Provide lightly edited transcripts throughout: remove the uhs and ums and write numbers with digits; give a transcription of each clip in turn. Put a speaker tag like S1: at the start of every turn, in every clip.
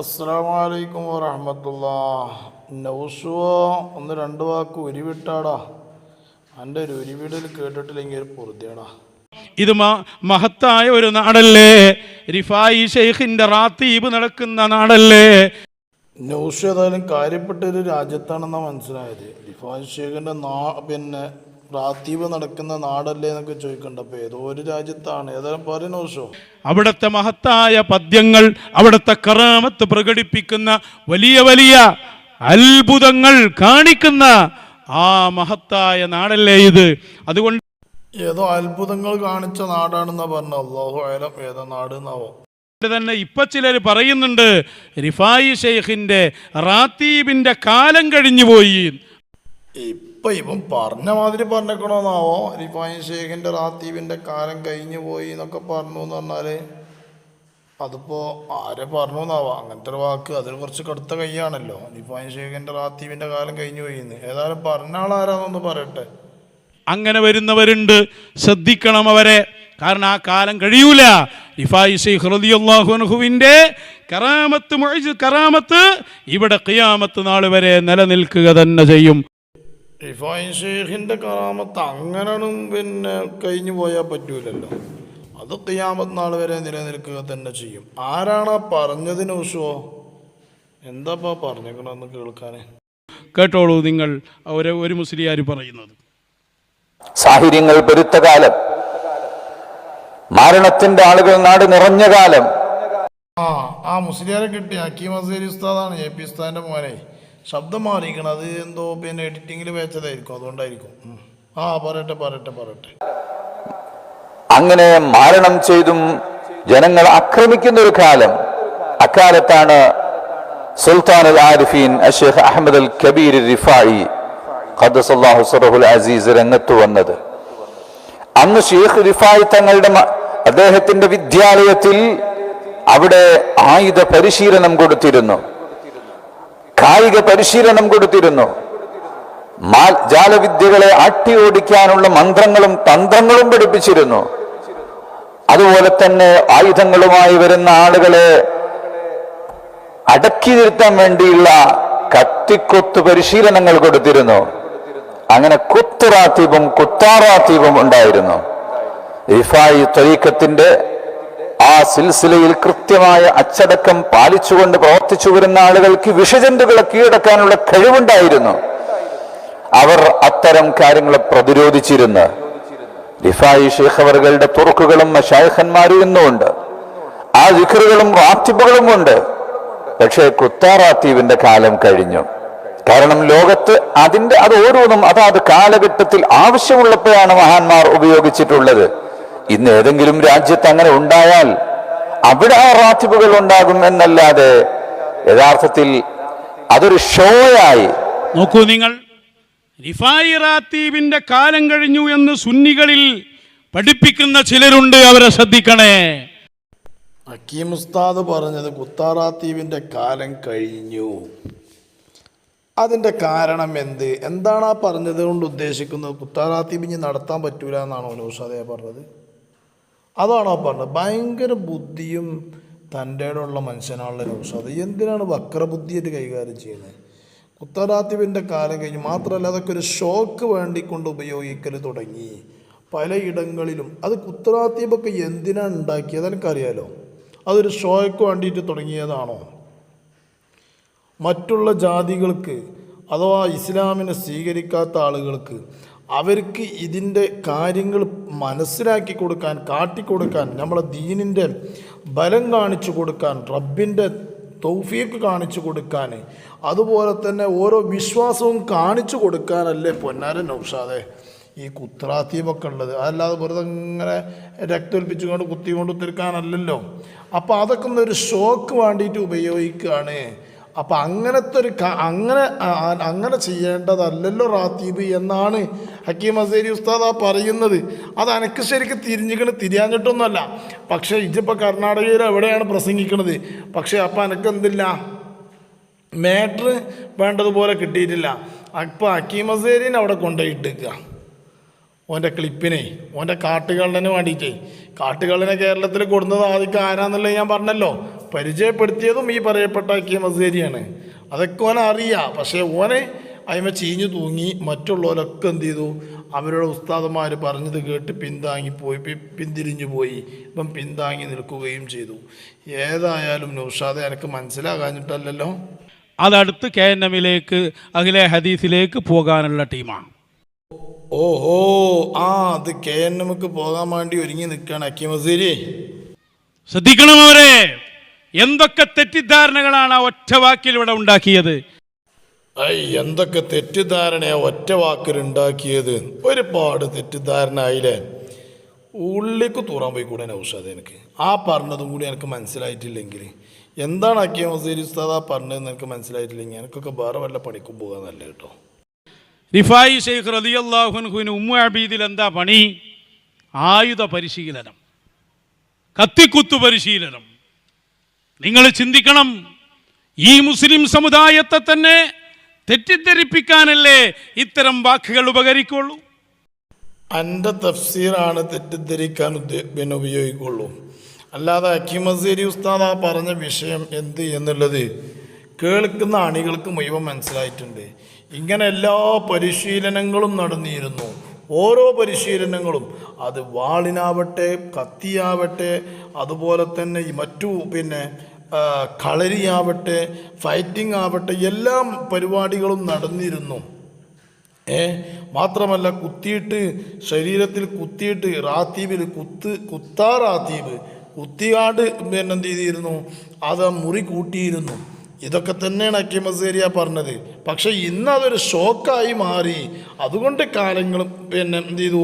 S1: അസ്സലാമു അലൈക്കും വറഹ്മത്തുള്ളാഹി. നൗസുവോ ഒന്ന് രണ്ട് വാക്ക് ഉരുവിട്ടാടാ. എൻ്റെ ഒരു ഉരുവിടൽ കേട്ടിട്ടില്ലെങ്കിൽ ഒരു പൊറുതിയാടാ.
S2: ഇത് മഹത്തായ ഒരു നാടല്ലേ, റിഫായി ഷെയ്ഖിന്റെ റാത്തീബ് നടക്കുന്ന നാടല്ലേ.
S1: നൗസ് ഏതായാലും കാര്യപ്പെട്ട ഒരു രാജ്യത്താണെന്നാണ് മനസ്സിലായത്. റിഫായി ഷെയ്ഖിൻ്റെ പിന്നെ റാത്തീബ് നടക്കുന്ന നാടല്ലേ എന്നൊക്കെ ചോദിക്കണ്ടപ്പോൾ ഏതോ ഒരു രാജ്യത്താണ്. ഏതായാലും പറ നൗസോ.
S2: അവിടുത്തെ മഹത്തായ പദ്യങ്ങൾ, അവിടുത്തെ കറാമത്ത് പ്രകടിപ്പിക്കുന്ന വലിയ വലിയ അത്ഭുതങ്ങൾ കാണിക്കുന്ന ആ മഹത്തായ നാടല്ലേ ഇത്. അതുകൊണ്ട്
S1: ഏതോ അത്ഭുതങ്ങൾ കാണിച്ച നാടാണെന്നാ പറഞ്ഞ. അല്ലാഹു അഅലം ഏതോ നാട് എന്നാവോ
S2: തന്നെ ഇപ്പൊ ചിലർ പറയുന്നുണ്ട് റിഫായി ഷെയ്ഖിന്റെ റാത്തീബിന്റെ കാലം കഴിഞ്ഞു പോയി.
S1: ഇവൻ പറഞ്ഞ മാതിരി പറഞ്ഞേക്കണോന്നാവോ? റിഫായി ഷെയ്ഖിന്റെ റാത്തീബിന്റെ കാലം കഴിഞ്ഞു പോയി എന്നൊക്കെ പറഞ്ഞു എന്ന് പറഞ്ഞാല് അതിപ്പോ ആരെ പറഞ്ഞു എന്നാവാ. അങ്ങനത്തെ ഒരു വാക്ക് അതിൽ കുറച്ച് കടുത്ത കൈയാണല്ലോ. റിഫായി ഷെയ്ഖിന്റെ റാത്തീബിന്റെ കാലം കഴിഞ്ഞു പോയി എന്ന് ഏതായാലും പറഞ്ഞ ആളാരാന്നൊന്ന് പറയട്ടെ.
S2: അങ്ങനെ വരുന്നവരുണ്ട്, ശ്രദ്ധിക്കണം അവരെ. കാരണം ആ കാലം കഴിയൂല. റിഫായി ശൈഖ് റളിയല്ലാഹു അൻഹുവിന്റെ കറാമത്ത് ഇവിടെ ഖിയാമത്ത് നാൾ വരെ നിലനിൽക്കുക തന്നെ ചെയ്യും.
S1: റിഫായി ഷെയ്ഖിന്റെ കറാമത്ത് അങ്ങനെയും പിന്നെ കഴിഞ്ഞു പോയാൽ പറ്റൂലല്ലോ. അത് ഖിയാമത്ത് നാൾ വരെ നിലനിൽക്കുക തന്നെ ചെയ്യും. ആരാണ് പറഞ്ഞതിന് ഉഷോ? എന്താപ്പാ പറഞ്ഞേക്കണമെന്ന് കേൾക്കാന്
S2: കേട്ടോളൂ നിങ്ങൾ ഒരു മുസ്ലിയാർ പറയുന്നത്.
S3: സാഹചര്യങ്ങൾ പെരുത്ത കാലം, മരണത്തിന്റെ ആളുകൾ നാട് നിറഞ്ഞ കാലം.
S1: ആ മുസ്ലിയാരെ കിട്ടി. ഹക്കീം അസീരി ഉസ്താദാണ്, എ പി ഉസ്താദിന്റെ മോനെ. ശബ്ദം മാറിയിരിക്കണം. അത് എന്തോ പിന്നെ എഡിറ്റിങ്ങിൽ വെച്ചതായിരിക്കും, അതുകൊണ്ടായിരിക്കും. പറയട്ടെ.
S3: അങ്ങനെ മാരണം ചെയ്തും ജനങ്ങൾ ആക്രമിക്കുന്ന ഒരു കാലം. അക്കാലത്താണ് സുൽത്താൻ അൽ ആരിഫീൻ അഷേഖ് അഹമ്മദ് അൽ കബീർ റിഫായി ഖദ്ദസല്ലാഹു സിറഹുൽ അസീസ് രംഗത്ത് വന്നത്. അന്ന് ഷെയ്ഖ് റിഫായി തങ്ങളുടെ അദ്ദേഹത്തിന്റെ വിദ്യാലയത്തിൽ അവിടെ ആയുധ പരിശീലനം കൊടുത്തിരുന്നു, കായിക പരിശീലനം കൊടുത്തിരുന്നു. ജാലവിദ്യകളെ ആട്ടിയോടിക്കാനുള്ള മന്ത്രങ്ങളും തന്ത്രങ്ങളും പഠിപ്പിച്ചിരുന്നു. അതുപോലെ തന്നെ ആയുധങ്ങളുമായി വരുന്ന ആളുകളെ അടക്കി നിർത്താൻ വേണ്ടിയുള്ള കത്തിക്കൊത്ത് പരിശീലനങ്ങൾ കൊടുത്തിരുന്നു. അങ്ങനെ കുത്തുറാത്തീബും കുത്താറാത്തീബും ഉണ്ടായിരുന്നു. റിഫായി ത്വരീഖത്തിന്റെ ആ സിൽസിലയിൽ കൃത്യമായ അച്ചടക്കം പാലിച്ചുകൊണ്ട് പ്രവർത്തിച്ചു വരുന്ന ആളുകൾക്ക് വിഷജന്തുക്കളെ കീഴടക്കാനുള്ള കഴിവുണ്ടായിരുന്നു. അവർ അത്തരം കാര്യങ്ങളെ പ്രതിരോധിച്ചിരുന്നു. റിഫായി ഷെയ്ഖ് അവറുകളുടെ തുറക്കുകളും മശായിഖന്മാരും ഇന്നുമുണ്ട്. ആ ദിക്റുകളും റാത്തിബുകളും ഉണ്ട്. പക്ഷേ കുത്താറാത്തീബിന്റെ കാലം കഴിഞ്ഞു. കാരണം ലോകത്ത് അത് ഓരോന്നും അതാത് കാലഘട്ടത്തിൽ ആവശ്യമുള്ളപ്പോഴാണ് മഹാന്മാർ ഉപയോഗിച്ചിട്ടുള്ളത്. ഇന്ന് ഏതെങ്കിലും രാജ്യത്ത് അങ്ങനെ ഉണ്ടായാൽ അവിടെ ആ റാത്തിബുകൾ ഉണ്ടാകും എന്നല്ലാതെ യഥാർത്ഥത്തിൽ അതൊരു ഷോയായി.
S2: നോക്കൂ നിങ്ങൾ, റിഫായി റാത്തീബിന്റെ കാലം കഴിഞ്ഞു എന്ന് സുന്നികളിൽ പഠിപ്പിക്കുന്ന ചിലരുണ്ട്, അവരെ ശ്രദ്ധിക്കണേ.
S1: ഹക്കീം ഉസ്താദ് പറഞ്ഞത് കുത്താറാത്തീബിന്റെ കാലം കഴിഞ്ഞു. അതിൻ്റെ കാരണം എന്താണ് ആ പറഞ്ഞത് കൊണ്ട് ഉദ്ദേശിക്കുന്നത്? കുത്താറാത്തീബ് ഇനി നടത്താൻ പറ്റൂല എന്നാണോ നൗഷാദേ പറഞ്ഞത്? അതാണോ പറഞ്ഞത്? ഭയങ്കര ബുദ്ധിയും തൻ്റെ ഉള്ള മനുഷ്യനാണല്ലോ നൗഷാദ്. എന്തിനാണ് വക്രബുദ്ധിയായിട്ട് കൈകാര്യം ചെയ്യുന്നത്? കുത്താറാത്തീബിൻ്റെ കാലം കഴിഞ്ഞു. മാത്രമല്ല അതൊക്കെ ഒരു ഷോക്ക് വേണ്ടിക്കൊണ്ട് ഉപയോഗിക്കൽ തുടങ്ങി പലയിടങ്ങളിലും. അത് കുത്താറാത്തീബൊക്കെ എന്തിനാണ് ഉണ്ടാക്കിയത് എനിക്കറിയാലോ. അതൊരു ഷോയ്ക്ക് വേണ്ടിയിട്ട് തുടങ്ങിയതാണോ? മറ്റുള്ള ജാതികൾക്ക് അഥവാ ഇസ്ലാമിനെ സ്വീകരിക്കാത്ത ആളുകൾക്ക് അവർക്ക് ഇതിൻ്റെ കാര്യങ്ങൾ മനസ്സിലാക്കി കൊടുക്കാൻ, കാട്ടിക്കൊടുക്കാൻ, നമ്മളെ ദീനിൻ്റെ ബലം കാണിച്ചു കൊടുക്കാൻ, റബ്ബിൻ്റെ തൗഫീഖ് കാണിച്ചു കൊടുക്കാൻ, അതുപോലെ തന്നെ ഓരോ വിശ്വാസവും കാണിച്ചു കൊടുക്കാനല്ലേ പൊന്നാരൻ നൗഷാദേ ഈ കുത്രാത്തീബൊക്കെ ഉള്ളത്. അതല്ലാതെ വെറുതെ ഇങ്ങനെ രക്തമൊൽപ്പിച്ചുകൊണ്ട് കുത്തിക്കൊണ്ട് തീർക്കാനല്ലല്ലോ. അപ്പോൾ അതൊക്കെ ഒന്നൊരു ഷോക്ക് വേണ്ടിയിട്ട് ഉപയോഗിക്കുകയാണ്. അപ്പം അങ്ങനെ ചെയ്യേണ്ടതല്ലല്ലോ റാത്തീബ് എന്നാണ് ഹക്കീം അസീരി ഉസ്താദ് പറയുന്നത്. അത് എനിക്ക് ശരിക്കും തിരിയാഞ്ഞിട്ടൊന്നുമല്ല. പക്ഷേ ഇതിപ്പോൾ കർണാടകയിൽ എവിടെയാണ് പ്രസംഗിക്കുന്നത്. പക്ഷേ അപ്പം എനിക്ക് എന്തില്ല, മാറ്റർ വേണ്ടതുപോലെ കിട്ടിയിട്ടില്ല. അപ്പോൾ ഹക്കീം അസീരിനെ അവിടെ കൊണ്ടുപോയിട്ടേക്കുക. ഓൻ്റെ ക്ലിപ്പിനെ, ഓൻ്റെ കാട്ടുകള്ളന് വേണ്ടിയിട്ടേ. കാട്ടുകള്ളനെ കേരളത്തിൽ കൊടുക്കുന്നത് ആദ്യം ആരാന്നുള്ളത് ഞാൻ പറഞ്ഞല്ലോ. പരിചയപ്പെടുത്തിയതും ഈ പറയപ്പെട്ട ഹക്കീം അസ്ഹരിയാണ്. അതൊക്കെ ഓനെ അറിയാം. പക്ഷേ ഓനെ അതിമ ചീഞ്ഞു തൂങ്ങി മറ്റുള്ളവരൊക്കെ എന്ത് ചെയ്തു, അവരുടെ ഉസ്താദന്മാർ പറഞ്ഞത് കേട്ട് പിന്തിരിഞ്ഞു പോയി. ഇപ്പം പിന്താങ്ങി നിൽക്കുകയും ചെയ്തു. ഏതായാലും നൗഷാദെ എനിക്ക് മനസ്സിലാകാഞ്ഞിട്ടല്ലല്ലോ.
S2: അതടുത്ത് KNMലേക്ക് അഖിലെ ഹദീസിലേക്ക് പോകാനുള്ള ടീമാണ്.
S1: ഓഹോ, അത് KNMക്ക് പോകാൻ വേണ്ടി ഒരുങ്ങി നിൽക്കുകയാണ് ഹക്കീം അസ്ഹരി.
S2: ശ്രദ്ധിക്കണം അവരെ, എന്തൊക്കെ തെറ്റിദ്ധാരണകളാണ് ആ ഒറ്റ വാക്കിലൂടെ ഉണ്ടാക്കിയത്.
S1: എന്തൊക്കെ തെറ്റിദ്ധാരണയാ ഒറ്റ വാക്കിലുണ്ടാക്കിയത്. ഒരുപാട് തെറ്റിദ്ധാരണ ആയില്ലേ. ഉള്ളിലേക്ക് തൂറാൻ പോയി കൂടെ നൗഷാദ്. എനിക്ക് ആ പറഞ്ഞതും കൂടി എനിക്ക് മനസ്സിലായിട്ടില്ലെങ്കിൽ എന്താണ് ഹക്കീം അസ്ഹരി ഉസ്താദ് ആ പറഞ്ഞതെന്ന് എനിക്ക് മനസ്സിലായിട്ടില്ലെങ്കിൽ എനിക്കൊക്കെ വേറെ വല്ല പണിക്കും പോകാൻ നല്ല കേട്ടോ.
S2: റിഫായി ശൈഖ് റളിയല്ലാഹു അൻഹുവിന് ഉമ്മു അബീദിൽ എന്താ പണി? ആയുധ പരിശീലനം, കത്തിക്കുത്തു പരിശീലനം. നിങ്ങൾ ചിന്തിക്കണം, ഈ മുസ്ലിം സമുദായത്തെ തന്നെ തെറ്റിദ്ധരിപ്പിക്കാനല്ലേ ഇത്തരം വാക്കുകൾ ഉപകരിക്കുള്ളൂ.
S1: എൻ്റെ തഫ്സീറാണ് തെറ്റിദ്ധരിക്കാൻ ഉപയോഗിക്കുള്ളൂ. അല്ലാതെ ഹക്കീം അസ്ഹരി ഉസ്താദ് ആ പറഞ്ഞ വിഷയം എന്ത് എന്നുള്ളത് കേൾക്കുന്ന അണികൾക്ക് മുഴുവൻ മനസ്സിലായിട്ടുണ്ട്. ഇങ്ങനെ എല്ലാ പരിശീലനങ്ങളും നടന്നിരുന്നു. ഓരോ പരിശീലനങ്ങളും, അത് വാളിനാവട്ടെ, കത്തിയാവട്ടെ, അതുപോലെ തന്നെ മറ്റു കളരിയാവട്ടെ, ഫൈറ്റിംഗ് ആവട്ടെ, എല്ലാ പരിപാടികളും നടന്നിരുന്നു. മാത്രമല്ല കുത്തിയിട്ട് ശരീരത്തിൽ കുത്തിയിട്ട് റാത്തീബിൽ കുത്താറാത്തീബ് കുത്തിയാണ്ട് എന്ത് ചെയ്തിരുന്നു, അത് മുറി കൂട്ടിയിരുന്നു. ഇതൊക്കെ തന്നെയാണ് ഹക്കീം അസ്ഹരി പറഞ്ഞത്. പക്ഷെ ഇന്ന് അതൊരു ഷോക്കായി മാറി. അതുകൊണ്ട് കാലങ്ങളും എന്ത് ചെയ്തു,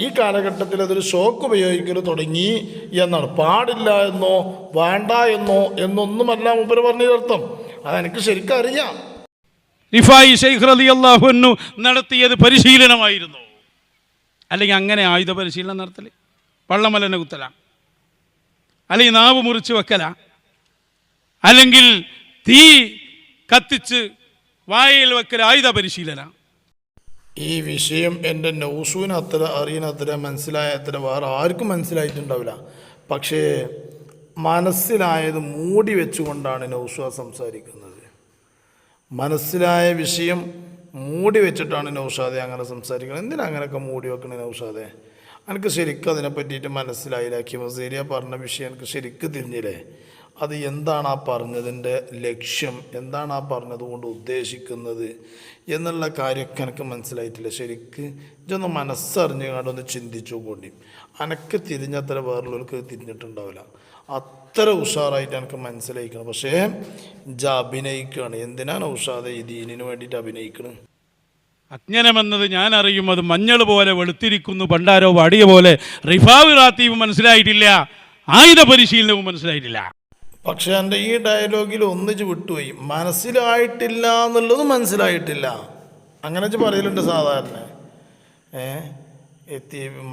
S1: ഈ കാലഘട്ടത്തിൽ അതൊരു ഷോക്ക് ഉപയോഗിക്കൽ തുടങ്ങി എന്നാണ്. പാടില്ല എന്നോ വേണ്ട എന്നൊന്നുമല്ല മൂപ്പര് പറഞ്ഞതിനർത്ഥം. അതെനിക്ക് ശരിക്കും അറിയാം.
S2: റിഫായി ശൈഖ് റളിയല്ലാഹു അൻഹു നടത്തിയത് പരിശീലനമായിരുന്നു. അല്ലെങ്കിൽ അങ്ങനെ ആയുധ പരിശീലനം നടത്തൽ, പള്ളമലനെ കുത്തല, അല്ലെങ്കിൽ നാവ് മുറിച്ച് വെക്കല, അല്ലെങ്കിൽ തീ കത്തിച്ച് വായയിൽ വെക്കൽ ആയുധ പരിശീലന.
S1: ഈ വിഷയം എൻ്റെ നൗസൂന് അത്ര അറിയുന്നത്ര മനസ്സിലായത്ര വേറെ ആർക്കും മനസ്സിലായിട്ടുണ്ടാവില്ല. പക്ഷേ മനസ്സിലായത് മൂടി വെച്ചുകൊണ്ടാണ് നൗഷ സംസാരിക്കുന്നത്. മനസ്സിലായ വിഷയം മൂടി വെച്ചിട്ടാണ് നൗഷാദെ അങ്ങനെ സംസാരിക്കുന്നത്. എന്തിനാ അങ്ങനെയൊക്കെ മൂടി വെക്കണേ നൗഷാദെ? എനിക്ക് ശരിക്കും അതിനെ പറ്റിയിട്ട് മനസ്സിലായില്ല. ഹക്കീം അസ്ഹരി പറഞ്ഞ വിഷയം എനിക്ക് ശരിക്കും തിരിഞ്ഞില്ലേ. അത് എന്താണ് ആ പറഞ്ഞതിൻ്റെ ലക്ഷ്യം, എന്താണ് ആ പറഞ്ഞതുകൊണ്ട് ഉദ്ദേശിക്കുന്നത് എന്നുള്ള കാര്യമൊക്കെ എനിക്ക് മനസ്സിലായിട്ടില്ല. ശരിക്ക് ഇതൊന്ന് മനസ്സറിഞ്ഞ് കണ്ടൊന്ന് ചിന്തിച്ചു കൊണ്ടി. എനിക്ക് തിരിഞ്ഞത്ര വേറുള്ളവർക്ക് തിരിഞ്ഞിട്ടുണ്ടാവില്ല. അത്ര ഉഷാറായിട്ട് എനിക്ക് മനസ്സിലായിക്കണം. പക്ഷേ അഭിനയിക്കുകയാണ്. എന്തിനാണ് ഉഷാദെ ഈ ദീനിന് വേണ്ടിയിട്ട് അഭിനയിക്കണം?
S2: അജ്ഞാനമെന്നത് ഞാൻ അറിയും, അത് മഞ്ഞൾ പോലെ വെളുത്തിരിക്കുന്നു, പണ്ടാരോ വാടിയ പോലെ. റിഫാവ് റാത്തീവ് മനസ്സിലായിട്ടില്ല, ആയുധ പരിശീലനവും മനസ്സിലായിട്ടില്ല.
S1: പക്ഷെ എൻ്റെ ഈ ഡയലോഗിൽ ഒന്നിച്ച് വിട്ടുപോയി. മനസ്സിലായിട്ടില്ല എന്നുള്ളത് മനസ്സിലായിട്ടില്ല അങ്ങനെ പറയലുണ്ട് സാധാരണ.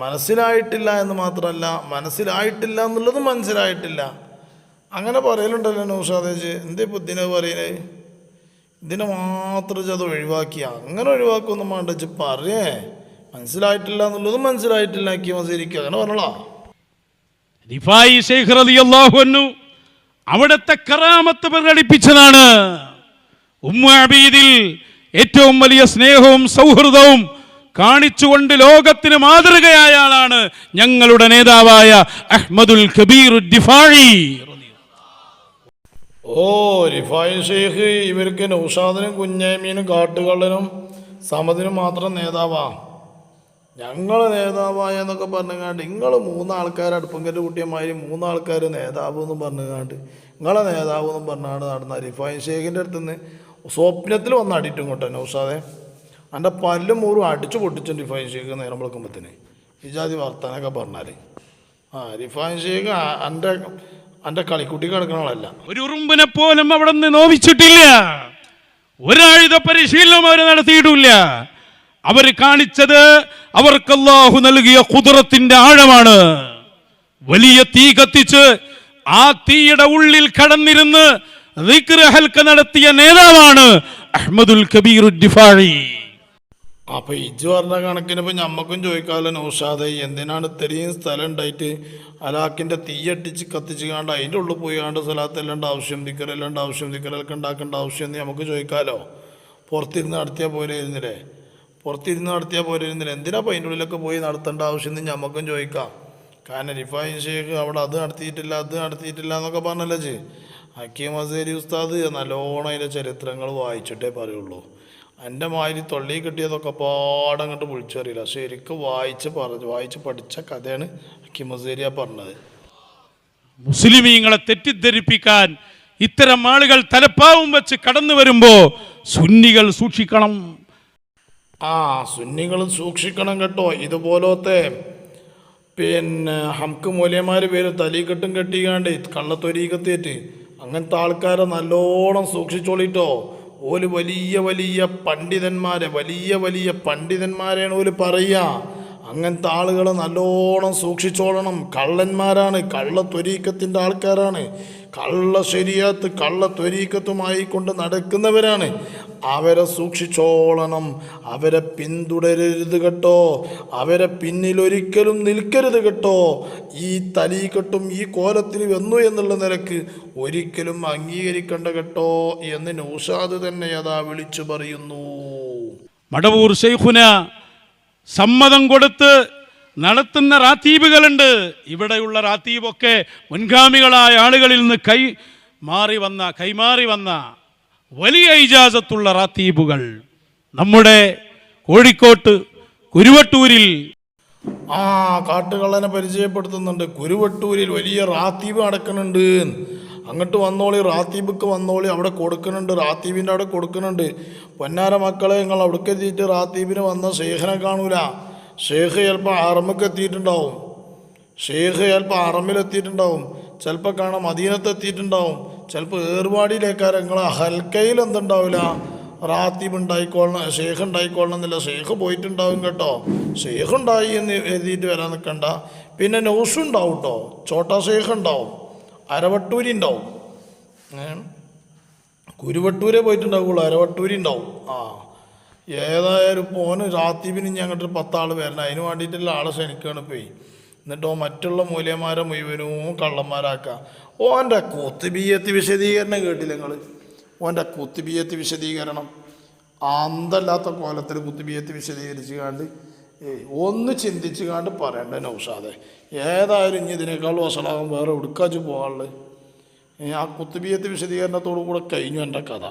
S1: മനസ്സിലായിട്ടില്ല എന്ന് മാത്രമല്ല, മനസ്സിലായിട്ടില്ല എന്നുള്ളത് മനസ്സിലായിട്ടില്ല അങ്ങനെ പറയലുണ്ടല്ലോ നൗഷാദേജ്. എന്തേ ബുദ്ധിനെ പറയുന്നത്? ഇതിനെ മാത്രം അത് ഒഴിവാക്കിയ അങ്ങനെ ഒഴിവാക്കൊന്നും വേണ്ട. പറയേ മനസ്സിലായിട്ടില്ല എന്നുള്ളത് മനസ്സിലായിട്ടില്ല ഹക്കീം അസ്ഹരിക്ക് അങ്ങനെ പറഞ്ഞോളാ.
S2: റിഫായി ശൈഖ് റളിയല്ലാഹു അൻഹു അവിടുത്തെ കറാമത്ത് പ്രകടിപ്പിച്ചതാണ്. ഉമ്മു അബീദിൽ ഏറ്റവും വലിയ സ്നേഹവും സൗഹൃദവും കാണിച്ചുകൊണ്ട് ലോകത്തിന് മാതൃകയായ ആളാണ് ഞങ്ങളുടെ നേതാവായ അഹ്മദുൽ കബീർ ദിഫാഇ.
S1: റിഫായി ഷെയ്ഖ് ഇവർക്ക് നൗഷാദിനും കുഞ്ഞാമീനും കാട്ടുകള്ളനും സമദിനും മാത്രം നേതാവാ, ഞങ്ങൾ നേതാവായ എന്നൊക്കെ പറഞ്ഞുകാണ്ട് നിങ്ങൾ മൂന്നാൾക്കാർ അടുപ്പങ്കൻ്റെ കുട്ടിയമാതിരി മൂന്നാൾക്കാർ നേതാവ് എന്ന് പറഞ്ഞുകാണ്ട് നിങ്ങളെ നേതാവ് എന്നും പറഞ്ഞാണ് നടന്ന റിഫായി ഷെയ്ഖിൻ്റെ അടുത്ത് നിന്ന് സ്വപ്നത്തിൽ വന്ന് അടിയിട്ടും കൊട്ടെ നൗഷാദെ. എൻ്റെ പല്ലും മൂറും അടിച്ചു പൊട്ടിച്ചും റിഫായി ഷെയ്ഖ് നേരം വിളക്കുമ്പോഴത്തേന് ഇജാതി വർത്താനൊക്കെ പറഞ്ഞാൽ റിഫായി ഷെയ്ഖ് എൻ്റെ കളിക്കുട്ടി കിടക്കണമല്ല.
S2: ഒരു ഉറുമ്പിനെ പോലും അവിടെ നിന്ന് നോവിച്ചിട്ടില്ല. ഒരായുധ പരിശീലനം അവർ നടത്തിയിട്ടില്ല. അവർ കാണിച്ചത് അവർക്ക് അല്ലാഹു നൽകിയ ഖുദ്റത്തിന്റെ ആഴമാണ്. വലിയ തീ കത്തിച്ച് ആ തീയുടെ ഉള്ളിൽ കടന്നിരുന്ന് ദിക്ർ ഹൽക്ക നടത്തിയ നേതാവാണ് അഹ്മദുൽ കബീർ ദിഫാഇ.
S1: അപ്പോൾ ഇജ്ജ് പറഞ്ഞ കണക്കിന് ഇപ്പം ഞമ്മക്കും ചോദിക്കാമല്ലോ നൗഷാദെ, എന്തിനാണ് ഇത്രയും സ്ഥലം ഉണ്ടായിട്ട് അലാക്കിൻ്റെ തീയട്ടിച്ച് കത്തിച്ച് കാണ്ട് അതിൻ്റെ ഉള്ളിൽ പോയി കാണ്ട് സ്ഥലത്തല്ലാണ്ട് ആവശ്യം ദിക്കറല്ലാണ്ട് ആവശ്യം ദിക്കറൊക്കെ ഉണ്ടാക്കേണ്ട ആവശ്യം എന്ന് നമുക്ക് ചോദിക്കാമല്ലോ. പുറത്തിരുന്ന് നടത്തിയാൽ പോരായിരുന്നില്ലേ? പുറത്തിരുന്ന് നടത്തിയാൽ പോരായിരുന്നില്ല? എന്തിനാ അപ്പം അതിൻ്റെ ഉള്ളിലൊക്കെ പോയി നടത്തേണ്ട ആവശ്യം എന്ന് ഞമ്മക്കും ചോദിക്കാം. കാരണം റിഫായി ഷേഖ് അവിടെ അത് നടത്തിയിട്ടില്ല എന്നൊക്കെ പറഞ്ഞല്ലോ ചേ. ഹക്കീം അസേരി ഉസ്താദ് നല്ലോണം അതിൻ്റെ ചരിത്രങ്ങൾ വായിച്ചിട്ടേ പറയുള്ളൂ. എൻ്റെ മാതിരി തൊള്ളി കിട്ടിയതൊക്കെ പാടങ്ങോട്ട് വിളിച്ചറിയില്ല. ശരിക്കും വായിച്ച് പഠിച്ച കഥയാണ് ഹക്കീം അസേരിയ പറഞ്ഞത്.
S2: മുസ്ലിമീങ്ങളെ തെറ്റിദ്ധരിപ്പിക്കാൻ ഇത്തരം ആളുകൾ തലപ്പാവും വെച്ച് കടന്നു വരുമ്പോ സുന്നികൾ സൂക്ഷിക്കണം.
S1: സുന്നികൾ സൂക്ഷിക്കണം കേട്ടോ. ഇതുപോലത്തെ ഹംക്ക് മൂല്യന്മാർ പേര് തലീക്കെട്ടും കെട്ടിക്കാണ്ട് കള്ളത്തൊരീക്കത്തേറ്റ് അങ്ങനത്തെ ആൾക്കാരെ നല്ലോണം സൂക്ഷിച്ചോളിട്ടോ. ഓല് വലിയ പണ്ഡിതന്മാരെയാണ് ഓല് പറയുക. അങ്ങനത്തെ ആളുകളെ നല്ലോണം സൂക്ഷിച്ചോളണം. കള്ളന്മാരാണ്, കള്ളത്തൊരീക്കത്തിൻ്റെ ആൾക്കാരാണ്, കള്ള ശരീഅത്ത് കള്ളത്തൊരീക്കത്തുമായി കൊണ്ട് നടക്കുന്നവരാണ്. അവരെ സൂക്ഷിച്ചോളണം. അവരെ പിന്തുടരരുത് കേട്ടോ. അവരെ പിന്നിലൊരിക്കലും നിൽക്കരുത് കേട്ടോ. ഈ തലീക്കെട്ടും ഈ കോലത്തിൽ വന്നു എന്നുള്ള നിലക്ക് ഒരിക്കലും അംഗീകരിക്കേണ്ട കേട്ടോ എന്ന് നൗഷാദ് തന്നെ അതാ വിളിച്ചു പറയുന്നു.
S2: മടവൂർ ശൈഖുന സമ്മതം കൊടുത്ത് നടത്തുന്ന റാത്തീബുകളുണ്ട്. ഇവിടെയുള്ള റാത്തീബൊക്കെ മുൻഗാമികളായ ആളുകളിൽ നിന്ന് കൈമാറി വന്ന വലിയ ഇജാസത്തുള്ള റാത്തീബുകൾ നമ്മുടെ കോഴിക്കോട്ട് കുരുവട്ടൂരിൽ
S1: കാട്ടുകള്ളനെ പരിചയപ്പെടുത്തുന്നുണ്ട്. കുരുവട്ടൂരിൽ വലിയ റാത്തീബ് നടക്കുന്നുണ്ട്. അങ്ങോട്ട് വന്നോളി, റാത്തീബിക്ക് വന്നോളി, അവിടെ കൊടുക്കുന്നുണ്ട്, റാത്തീബിൻ്റെ അവിടെ കൊടുക്കുന്നുണ്ട്. പൊന്നാര മക്കളെ, നിങ്ങൾ അവിടേക്ക് എത്തിയിട്ട് റാത്തീബിന് വന്ന ഷേഖിനെ കാണൂല. ഷേഖ് ചിലപ്പോൾ അറമക്ക് എത്തിയിട്ടുണ്ടാവും, ഷേഖ് ചിലപ്പോൾ അറമിലെത്തിയിട്ടുണ്ടാവും, ചിലപ്പോൾ കാണാൻ മദീനത്തെത്തിയിട്ടുണ്ടാവും, ചിലപ്പോൾ ഏർവാടിയിലേക്കാരെ നിങ്ങൾ ഹൽക്കയിൽ എന്തുണ്ടാവില്ല, റാത്തീബ് ഉണ്ടായിക്കോളണം, ഷേഖ് ഉണ്ടായിക്കോളണം എന്നില്ല. ഷേഖ് പോയിട്ടുണ്ടാവും കേട്ടോ. ഷേഖ് ഉണ്ടായി എന്ന് എഴുതിയിട്ട് വരാൻ നിൽക്കണ്ട. പിന്നെ നൗഷ് ഉണ്ടാവും കേട്ടോ, ചോട്ടാ ഷേഖ് ഉണ്ടാവും, അരവട്ടൂരി ഉണ്ടാവും. കുരുവട്ടൂരേ പോയിട്ടുണ്ടാവുള്ളൂ, അരവട്ടൂരി ഉണ്ടാവും. ഏതായാലും ഇപ്പോൾ ഓന് റാത്തീബിന് ഇനി അങ്ങോട്ട് 10 ആൾ വരണം. അതിന് വേണ്ടിയിട്ടുള്ള ആളെ ക്ഷണിക്കുകയാണ് പോയി. എന്നിട്ടോ മറ്റുള്ള മൂല്യന്മാരെ മുഴുവനും കള്ളന്മാരാക്കാം. ഓൻ്റെ കുത്തുബിയ്യത്ത് വിശദീകരണം കേട്ടില്ല നിങ്ങൾ? ഓൻ്റെ കുത്തുബിയ്യത്ത് വിശദീകരണം അന്തല്ലാത്ത കോലത്തിൽ കുത്തുബിയ്യത്ത് വിശദീകരിച്ച് കാണ്ട് ഒന്ന് ചിന്തിച്ച് കാണ്ട് പറയണ്ട നൗഷാദെ. ഏതായാലും ഇനി ഇതിനേക്കാൾ വഷളാകും വേറെ എടുക്കാച്ചു പോകാനുള്ളത്. ആ കുത്തുബിയ്യത്ത് വിശദീകരണത്തോടു കൂടെ കഴിഞ്ഞു എൻ്റെ കഥ.